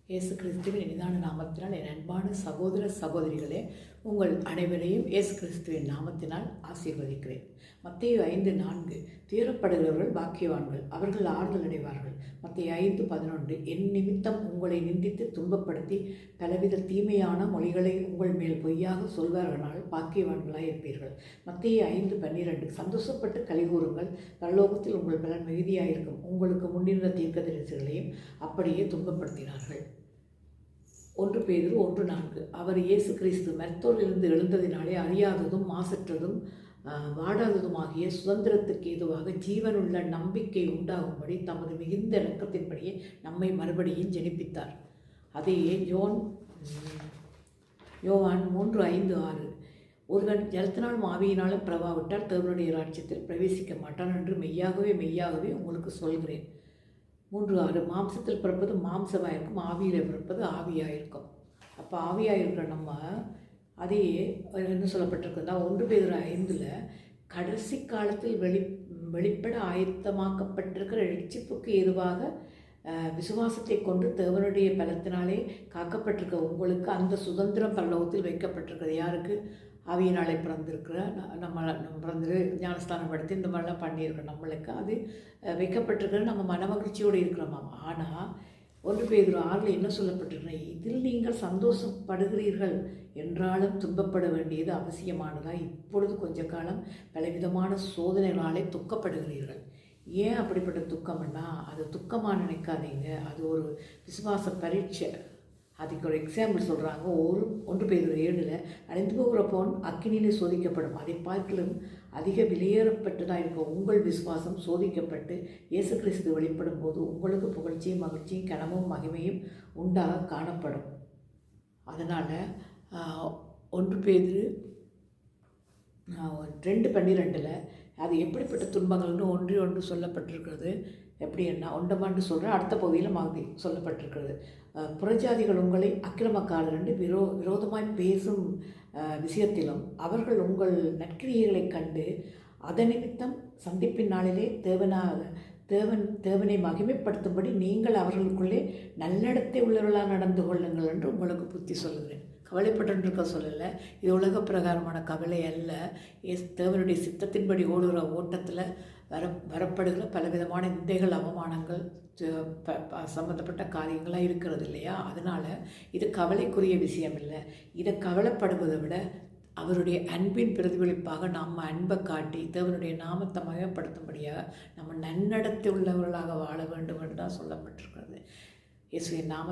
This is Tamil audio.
இயேசு கிறிஸ்துவின் இனிதான நாமத்தினால் என் அன்பான சகோதர சகோதரிகளே, உங்கள் அனைவரையும் இயேசு கிறிஸ்துவின் நாமத்தினால் ஆசீர்வதிக்கிறேன். மத்தேயு 5:4 துயரப்படுகிறவர்கள் பாக்கியவான்கள், அவர்கள் ஆறுதல் அடைவார்கள். மத்தேயு 5:11 என் நிமித்தம் உங்களை நிந்தித்து துன்பப்படுத்தி பலவித தீமையான மொழிகளை உங்கள் மேல் பொய்யாக சொல்வார்களால் பாக்கியவான்களாய் இருப்பீர்கள். மத்தேயு 5:12 சந்தோஷப்பட்டு கலிகூறுங்கள், பரலோகத்தில் உங்கள் பலன் மிகுதியாயிருக்கும். உங்களுக்கு முன்னிருந்த தீர்க்கதரிசிகளையும் அப்படியே துன்பப்படுத்தினார்கள். 1 பேதுரு 1:4 அவர் இயேசு கிறிஸ்து மரித்தோரிலிருந்து எழுந்ததினாலே அறியாததும் மாசற்றதும் வாடாததுமாகிய சுதந்திரத்துக்கு ஏதுவாக ஜீவனுள்ள நம்பிக்கை உண்டாகும்படி தமது மிகுந்த இரக்கத்தின்படியே நம்மை மறுபடியும் ஜெனிப்பித்தார். அதையே யோவான் 3:5-6 ஒருவன் ஜலத்தினாலும் ஆவியினாலும் பிரவாவிட்டால் தேவனுடைய ராஜ்யத்தில் பிரவேசிக்க மாட்டான் என்று மெய்யாகவே மெய்யாகவே உங்களுக்கு சொல்கிறேன். 3:6 மாம்சத்தில் பிறப்பது மாம்சமாயிருக்கும், ஆவியில் பிறப்பது ஆவியாயிருக்கும். அப்போ ஆவியாயிருக்கிற நம்ம அதையே என்ன சொல்லப்பட்டிருக்குன்னா 1 பேதுரு 5 கடைசி காலத்தில் வெளிப்பட ஆயத்தமாக்கப்பட்டிருக்கிற ரட்சிப்புக்கு ஏதுவாக விசுவாசத்தை கொண்டு தேவனுடைய பலத்தினாலே காக்கப்பட்டிருக்க உங்களுக்கு அந்த சுதந்திரம் பரலோகத்தில் வைக்கப்பட்டிருக்கிறது. யாருக்கு? ஆவியினாலே பிறந்திருக்கிற நம்ம பிறந்து ஞானஸ்தானம் படுத்தி இந்த மாதிரிலாம் பண்ணியிருக்கிறோம். நம்மளுக்கு அது வைக்கப்பட்டிருக்கிற நம்ம மனமகிழ்ச்சியோடு இருக்கிறோமாம். ஆனால் 1 பேதுரு 6 என்ன சொல்லப்பட்டிருக்கிற, இதில் நீங்கள் சந்தோஷப்படுகிறீர்கள் என்றாலும் துன்பப்பட வேண்டியது அவசியமானதா? இப்பொழுது கொஞ்ச காலம் பலவிதமான சோதனைகளாலே துக்கப்படுகிறீர்கள். ஏன் அப்படிப்பட்ட துக்கம்னா, அது துக்கமாக நினைக்காதீங்க, அது ஒரு விசுவாச பரீட்சை. அதுக்கு ஒரு எக்ஸாம்பிள் சொல்கிறாங்க. 1 பேதுரு 7 அழிந்து போகிற பொன் அக்கினியிலே சோதிக்கப்படும், அதை பார்க்கலும் அதிக விலையேறப்பட்டதாக இருக்கும் உங்கள் விசுவாசம் சோதிக்கப்பட்டு இயேசு கிறிஸ்து வெளிப்படும் போது உங்களுக்கு புகழ்ச்சியும் மகிழ்ச்சியும் கனமும் மகிமையும் உண்டாக காணப்படும். அதனால் 1 பேதுரு 2:12 அது எப்படிப்பட்ட துன்பங்கள்னு ஒன்று சொல்லப்பட்டிருக்கிறது. எப்படி என்ன ஒன்றமான்னு சொல்கிறேன், அடுத்த பகுதியில் மாதிரி சொல்லப்பட்டிருக்கிறது. புறஜாதிகள் உங்களை அக்கிரமக்காரர் என்று விரோதமாய் பேசும் விஷயத்திலும் அவர்கள் உங்கள் நற்கிரியைகளை கண்டு அதன் நிமித்தம் சந்திப்பின் நாளிலே தேவனை மகிமைப்படுத்தும்படி நீங்கள் அவர்களுக்குள்ளே நல்லடத்தை உள்ளவர்களாக நடந்து கொள்ளுங்கள் என்று உங்களுக்கு புத்தி சொல்லுகிறேன். கவலைப்பட்டுருக்க சொல்லலை, இது உலக பிரகாரமான கவலை அல்ல. தேவனுடைய சித்தத்தின்படி ஓடுகிற ஓட்டத்தில் வரப்படுகிற பலவிதமான நிந்தைகள், அவமானங்கள் சம்மந்தப்பட்ட காரியங்களாக இருக்கிறது இல்லையா? அதனால் இது கவலைக்குரிய விஷயம் இல்லை. இதை கவலைப்படுவதை விட அவருடைய அன்பின் பிரதிபலிப்பாக நம்ம அன்பை காட்டி தேவனுடைய நாமத்தை மயப்படுத்தும்படியாக நம்ம நன்னடத்தை உள்ளவர்களாக வாழ வேண்டும் என்று தான் சொல்லப்பட்டிருக்கிறது. இயேசுவின் நாம